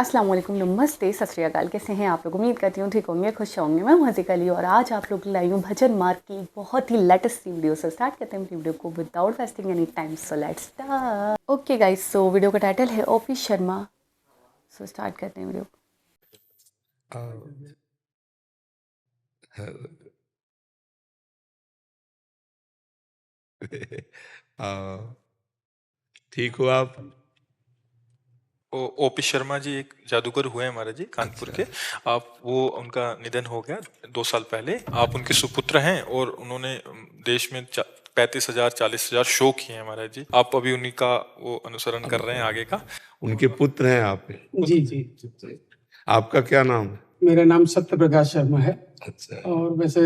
अस्सलाम वालेकुम, नमस्ते, सत श्री अकाल। कैसे हैं आप लोग? उम्मीद करती हूँ ठीक होंगे, खुश होंगे। मैं मज़े अली और आज आप लोग लाई हूँ भजन मार्ग की बहुत ही लेटेस्ट सी वीडियो। से स्टार्ट करते हैं वीडियो को without wasting any time. So let's start. Okay guys, so video का टाइटल है ओपी शर्मा। सो स्टार्ट करते हैं वीडियो। ठीक हो आप? ओपी शर्मा जी एक जादूगर हुए हैं महाराज जी, कानपुर के। आप वो उनका निधन हो गया 2 साल पहले। आप उनके सुपुत्र हैं और उन्होंने देश में 35,000 40,000 शो किए हैं महाराज जी। आप अभी उन्हीं का वो अनुसरण कर रहे हैं आगे का। उनके पुत्र हैं आप? जी जी। आपका क्या नाम है? मेरा नाम सत्य प्रकाश शर्मा है। अच्छा। और वैसे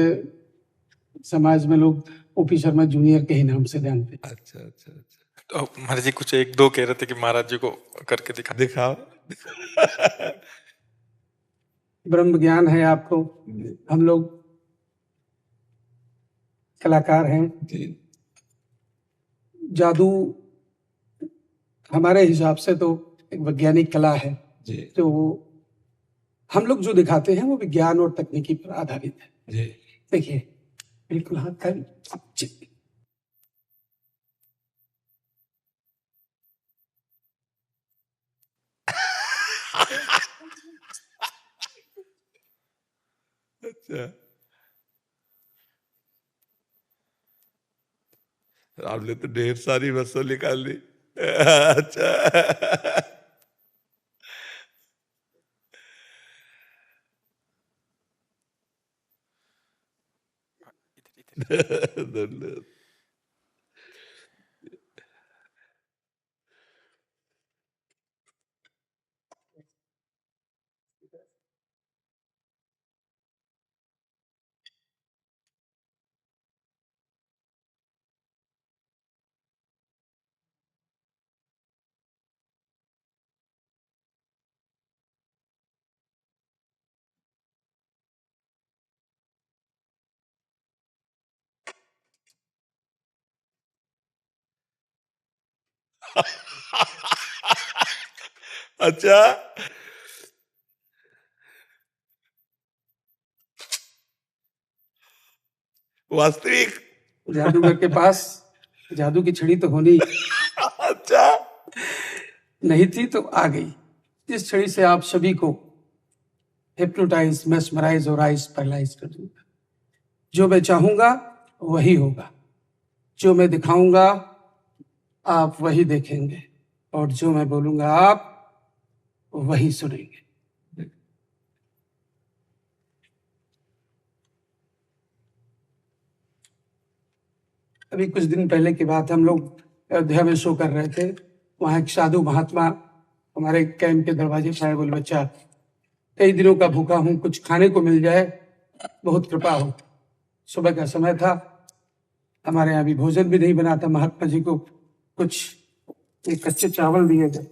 समाज में लोग ओपी शर्मा जूनियर के ही नाम से जानते हैं। अच्छा अच्छा अच्छा। तो महाराज जी कुछ एक दो कह रहे थे कि महाराज जी को करके दिखाओ। ब्रह्म ज्ञान है आपको, हम लोग कलाकार हैं। जादू हमारे हिसाब से तो एक वैज्ञानिक कला है जो हम लोग जो दिखाते हैं वो विज्ञान और तकनीकी पर आधारित है। देखिए बिल्कुल हाथ का अच्छा, आपने तो ढेर सारी वस्तु निकाल ली। अच्छा। धन्यवाद। अच्छा, वास्तविक जादूगर के पास जादू की छड़ी तो होनी अच्छा नहीं थी तो आ गई। जिस छड़ी से आप सभी को हिप्नोटाइज, मेस्मराइज और आइज पैरालाइज कर दूंगा। जो मैं चाहूंगा वही होगा, जो मैं दिखाऊंगा आप वही देखेंगे, और जो मैं बोलूंगा आप वही सुनेंगे। अभी कुछ दिन पहले की बात, हम लोग अयोध्या में शो कर रहे थे। वहां एक साधु महात्मा हमारे कैंप के दरवाजे पर आए। बोले, बच्चा कई दिनों का भूखा हूं, कुछ खाने को मिल जाए, बहुत कृपा हो। सुबह का समय था, हमारे यहाँ भी भोजन भी नहीं बना था। महात्मा जी को कुछ एक कच्चे चावल दिए गए।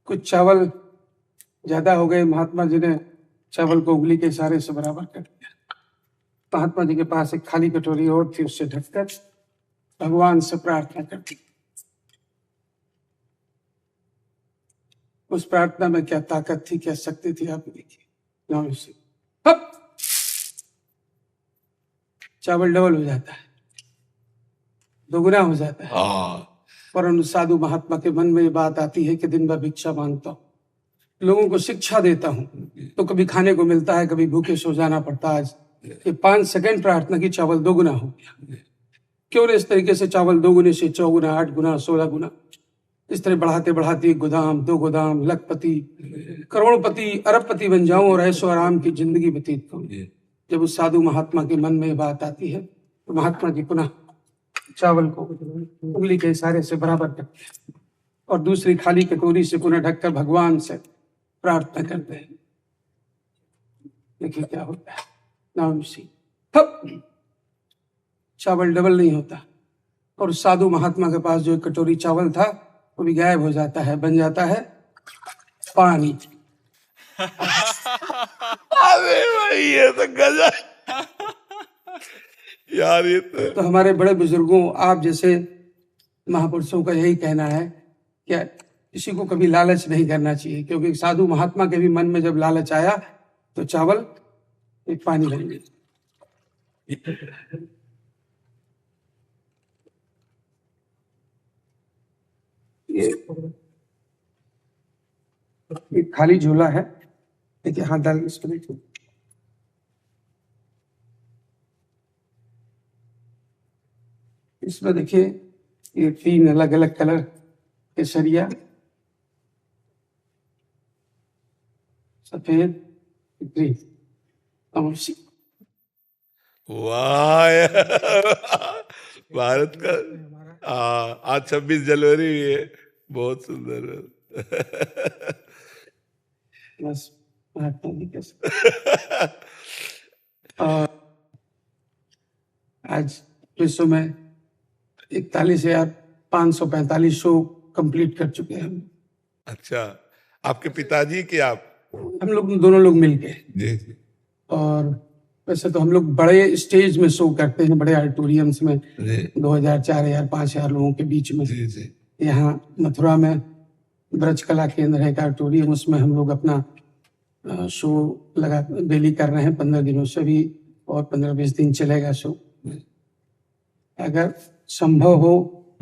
कुछ चावल ज्यादा हो गए। महात्मा जी ने चावल को उंगली के इशारे से बराबर कर दिया। महात्मा जी के पास एक खाली कटोरी और थी, उससे ढककर भगवान से प्रार्थना कर दी। उस प्रार्थना में क्या ताकत थी, क्या शक्ति थी, आप देखिए। चावल डबल हो जाता है, दोगुना हो जाता है। परंतु साधु महात्मा के मन में ये बात आती है कि दिन भर भिक्षा मांगता हूँ, लोगों को शिक्षा देता हूँ, तो कभी खाने को मिलता है, कभी भूखे सो जाना पड़ता है। ये 5 सेकंड प्रार्थना की चावल दोगुना हो गया। क्यों इस तरीके से चावल दोगुने से 4 गुना, 8 गुना, 16 गुना, इस तरह बढ़ाते बढ़ाते 1 गोदाम, 2 गोदाम, लखपति, करोड़पति, अरबपति बन जाऊं और ऐशो आराम की जिंदगी व्यतीत करूं। जब उस साधु महात्मा के मन में बात आती है तो महात्मा जी पुनः चावल को उंगली के इशारे से बराबर करते हैं और दूसरी खाली कटोरी से पुनः ढककर भगवान से प्रार्थना करते हैं। देखिए क्या होता है। नाम सी चावल डबल नहीं होता, और साधु महात्मा के पास जो एक कटोरी चावल था वो भी गायब हो जाता है, बन जाता है पानी। अरे भाई ये तो गजब। यार ये तो हमारे बड़े बुजुर्गों, आप जैसे महापुरुषों का यही कहना है कि किसी को कभी लालच नहीं करना चाहिए, क्योंकि साधु महात्मा के भी मन में जब लालच आया तो चावल एक पानी बन गई। ये खाली झोला है, देखिए हाथ डाल के इसको देखिए। इसमें देखिए ये 3 अलग अलग कलर के सरिया, सफेद, ग्रीन और वाह यार, भारत का आज 26 जनवरी भी है, बहुत सुंदर है। बस महात्मा जी के और आज विश्व में 41,545 शो कंप्लीट कर चुके हैं हम। अच्छा, आपके पिताजी कि आप? हम लोग दोनों लोग मिलके। जी जी। और वैसे तो हम लोग बड़े स्टेज में शो करते हैं, बड़े ऑडिटोरियम्स में, 2000, 4000, 5000 लोगों के बीच में। जी जी। यहाँ मथुरा में ब्रज कला केंद्र है, एक ऑडिटोरियम, उसमें हम लोग अपना शो लगा डेली कर रहे हैं 15 दिनों से भी, और 15-20 दिन चलेगा शो। अगर संभव हो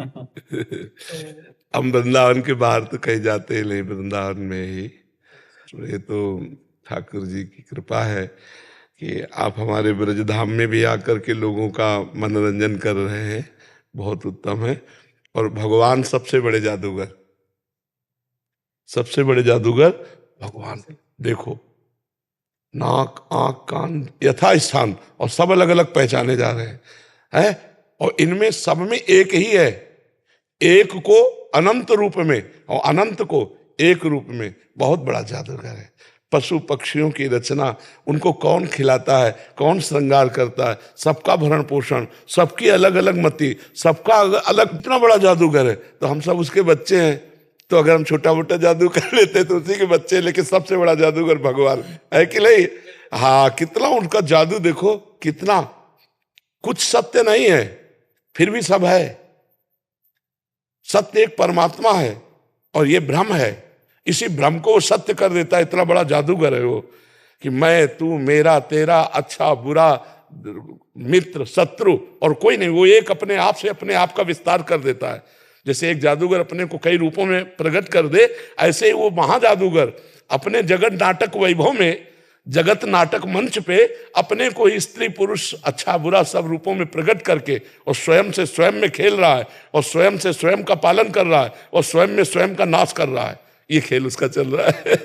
हम वृंदावन के बाहर तो कहीं जाते ही नहीं, वृंदावन में ही। ये तो ठाकुर जी की कृपा है कि आप हमारे ब्रजधाम में भी आकर के लोगों का मनोरंजन कर रहे हैं, बहुत उत्तम है। और भगवान सबसे बड़े जादूगर, सबसे बड़े जादूगर भगवान। देखो, नाक, आंख, कान यथा स्थान, और सब अलग अलग पहचाने जा रहे हैं, और इनमें सब में एक ही है, एक को अनंत रूप में और अनंत को एक रूप में। बहुत बड़ा जादूगर है। पशु पक्षियों की रचना, उनको कौन खिलाता है, कौन श्रृंगार करता है, सबका भरण पोषण, सबकी अलग अलग मति, सबका अलग, इतना बड़ा जादूगर है। तो हम सब उसके बच्चे हैं, तो अगर हम छोटा मोटा जादू कर लेते तो उसी के बच्चे, लेकिन सबसे बड़ा जादूगर भगवान है कि नहीं? हाँ, कितना उनका जादू देखो, कितना कुछ सत्य नहीं है फिर भी सब है। सत्य एक परमात्मा है और ये भ्रम है, इसी भ्रम को वो सत्य कर देता है। इतना बड़ा जादूगर है वो कि मैं, तू, मेरा, तेरा, अच्छा बुरा, मित्र, शत्रु और कोई नहीं। वो एक अपने आप से अपने आप का विस्तार कर देता है। जैसे एक जादूगर अपने को कई रूपों में प्रकट कर दे, ऐसे ही वो महाजादूगर अपने जगत नाटक वैभव में, जगत नाटक मंच पे अपने को ही स्त्री पुरुष अच्छा बुरा सब रूपों में प्रकट करके और स्वयं से स्वयं में खेल रहा है, और स्वयं से स्वयं का पालन कर रहा है, और स्वयं में स्वयं का नाश कर रहा है। ये खेल उसका चल रहा है।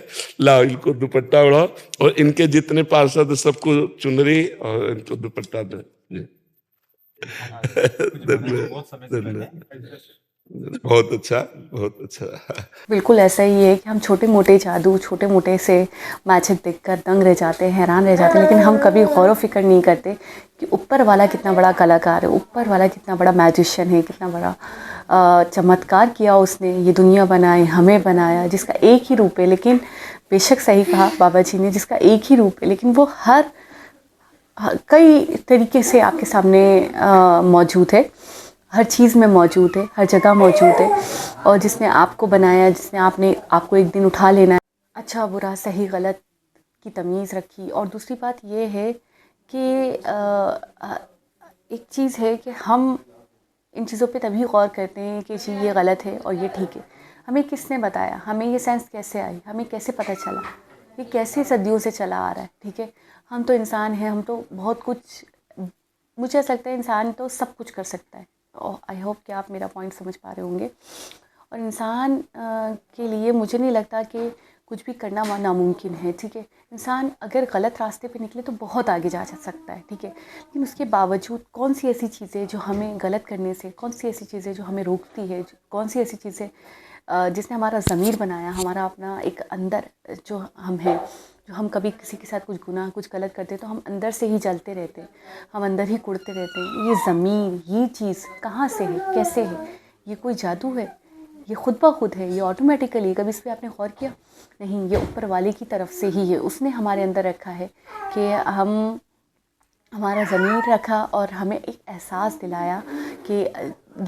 लाओ इनको दुपट्टा उड़ाओ, और इनके जितने पार्षद सबको चुनरी और इनको दुपट्टा दे। बहुत अच्छा, बहुत अच्छा। बिल्कुल ऐसा ही है कि हम छोटे मोटे जादू, छोटे मोटे से मैजिक देखकर दंग रह जाते हैं, हैरान रह जाते हैं, लेकिन हम कभी गौर व फिक्र नहीं करते कि ऊपर वाला कितना बड़ा कलाकार है, ऊपर वाला कितना बड़ा मैजिशियन है, कितना बड़ा चमत्कार किया उसने, ये दुनिया बनाई, हमें बनाया, जिसका एक ही रूप है। लेकिन बेशक सही कहा बाबा जी ने, जिसका एक ही रूप है, लेकिन वो कई तरीके से आपके सामने मौजूद है, हर चीज़ में मौजूद है, हर जगह मौजूद है। और जिसने आपको बनाया, जिसने आपको एक दिन उठा लेना है, अच्छा बुरा सही गलत की तमीज़ रखी। और दूसरी बात ये है कि एक चीज़ है कि हम इन चीज़ों पे तभी गौर करते हैं कि जी ये गलत है और ये ठीक है। हमें किसने बताया, हमें ये सेंस कैसे आई, हमें कैसे पता चला, ये कैसे सदियों से चला आ रहा है। ठीक है, हम तो इंसान हैं, हम तो बहुत कुछ, मुझे ऐसा लगता है इंसान तो सब कुछ कर सकता है। और आई होप कि आप मेरा पॉइंट समझ पा रहे होंगे। और इंसान के लिए मुझे नहीं लगता कि कुछ भी करना नामुमकिन है। ठीक है, इंसान अगर गलत रास्ते पे निकले तो बहुत आगे जा सकता है। ठीक है, लेकिन उसके बावजूद कौन सी ऐसी चीज़ें जो हमें गलत करने से, कौन सी ऐसी चीज़ें जो हमें रोकती है, कौन सी ऐसी चीज़ें जिसने हमारा ज़मीर बनाया, हमारा अपना एक अंदर जो हम हैं, जो हम कभी किसी के साथ कुछ गुनाह, कुछ गलत करते तो हम अंदर से ही जलते रहते हैं, हम अंदर ही कुड़ते रहते हैं। ये ज़मीर, ये चीज़ कहाँ से है, कैसे है? ये कोई जादू है? ये खुद ब खुद है? ये ऑटोमेटिकली? कभी इस पर आपने गौर किया? नहीं, ये ऊपर वाले की तरफ से ही है। उसने हमारे अंदर रखा है कि हम हमारा ज़मीर रखा और हमें एक एहसास दिलाया कि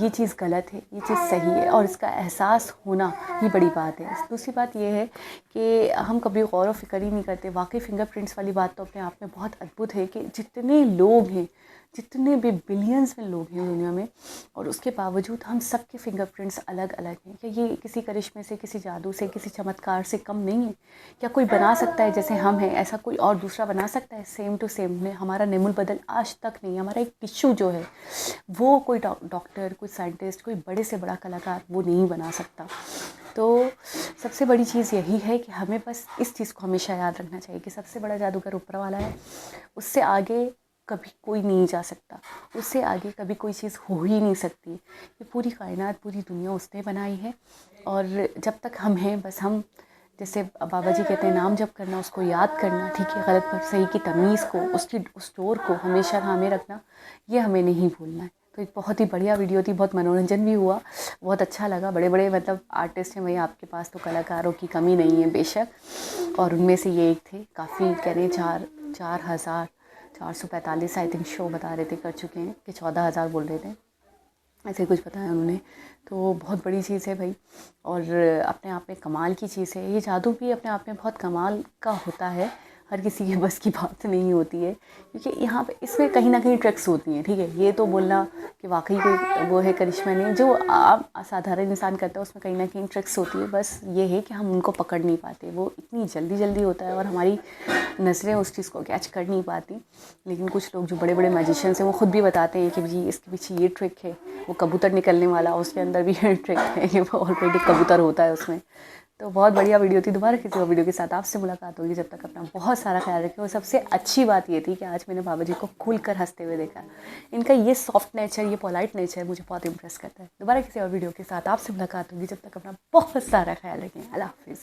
ये चीज़ गलत है, ये चीज़ सही है, और इसका एहसास होना ही बड़ी बात है। दूसरी बात ये है कि हम कभी गौर व फिक्र ही नहीं करते। वाकई फिंगरप्रिंट्स वाली बात तो अपने आप में बहुत अद्भुत है कि जितने लोग हैं, जितने भी बिलियंस में लोग हैं दुनिया में, और उसके बावजूद हम सब के फिंगरप्रिंट्स अलग अलग हैं। क्या ये किसी करिश्मे से, किसी जादू से, किसी चमत्कार से कम नहीं है? क्या कोई बना सकता है जैसे हम हैं, ऐसा कोई और दूसरा बना सकता है सेम टू सेम? ने हमारा नेमुल बदल आज तक नहीं। हमारा एक टिश्यू जो है वो कोई डॉक्टर, कोई साइंटिस्ट, कोई बड़े से बड़ा कलाकार वो नहीं बना सकता। तो सबसे बड़ी चीज़ यही है कि हमें बस इस चीज़ को हमेशा याद रखना चाहिए कि सबसे बड़ा जादूगर ऊपर वाला है। उससे आगे कभी कोई नहीं जा सकता, उससे आगे कभी कोई चीज़ हो ही नहीं सकती। ये पूरी कायनात, पूरी दुनिया उसने बनाई है, और जब तक हम हैं बस हम, जैसे बाबा जी कहते हैं, नाम जप करना, उसको याद करना, ठीक है गलत पर सही की तमीज़ को, उसकी उस डोर को हमेशा थामे रखना, ये हमें नहीं भूलना है। तो एक बहुत ही बढ़िया वीडियो थी, बहुत मनोरंजन भी हुआ, बहुत अच्छा लगा। बड़े बड़े मतलब आर्टिस्ट हैं भाई, आपके पास तो कलाकारों की कमी नहीं है बेशक, और उनमें से ये एक थे। काफ़ी कह रहे 4,445 आई थिंक शो बता रहे थे कर चुके हैं, कि 14,000 बोल रहे थे, ऐसे कुछ बताया उन्होंने। तो बहुत बड़ी चीज़ है भाई, और अपने आप में कमाल की चीज़ है। ये जादू भी अपने आप में बहुत कमाल का होता है, हर किसी के बस की बात नहीं होती है, क्योंकि यहाँ पे इसमें कहीं ना कहीं ट्रिक्स होती हैं। ठीक है, ये तो बोलना कि वाकई कोई वो है करिश्मा नहीं, जो आम साधारण इंसान करता है उसमें कहीं ना कहीं ट्रिक्स होती है। बस ये है कि हम उनको पकड़ नहीं पाते, वो इतनी जल्दी जल्दी होता है और हमारी नज़रें उस चीज़ को कैच कर नहीं पाती। लेकिन कुछ लोग जो बड़े बड़े मैजिशियंस हैं वो ख़ुद भी बताते हैं कि जी इसके पीछे ये ट्रिक है, वो कबूतर निकलने वाला उसके अंदर भी ट्रिक है, ये वो ऑलरेडी कबूतर होता है उसमें। तो बहुत बढ़िया वीडियो थी। दोबारा किसी और वीडियो के साथ आपसे मुलाकात होगी। जब तक अपना बहुत सारा ख्याल रखें। और सबसे अच्छी बात ये थी कि आज मैंने बाबा जी को खुलकर हंसते हुए देखा। इनका ये सॉफ्ट नेचर, ये पोलाइट नेचर मुझे बहुत इंप्रेस करता है। दोबारा किसी और वीडियो के साथ आपसे मुलाकात होगी। जब तक अपना बहुत सारा ख्याल रखें। अल्लाह हाफिज़।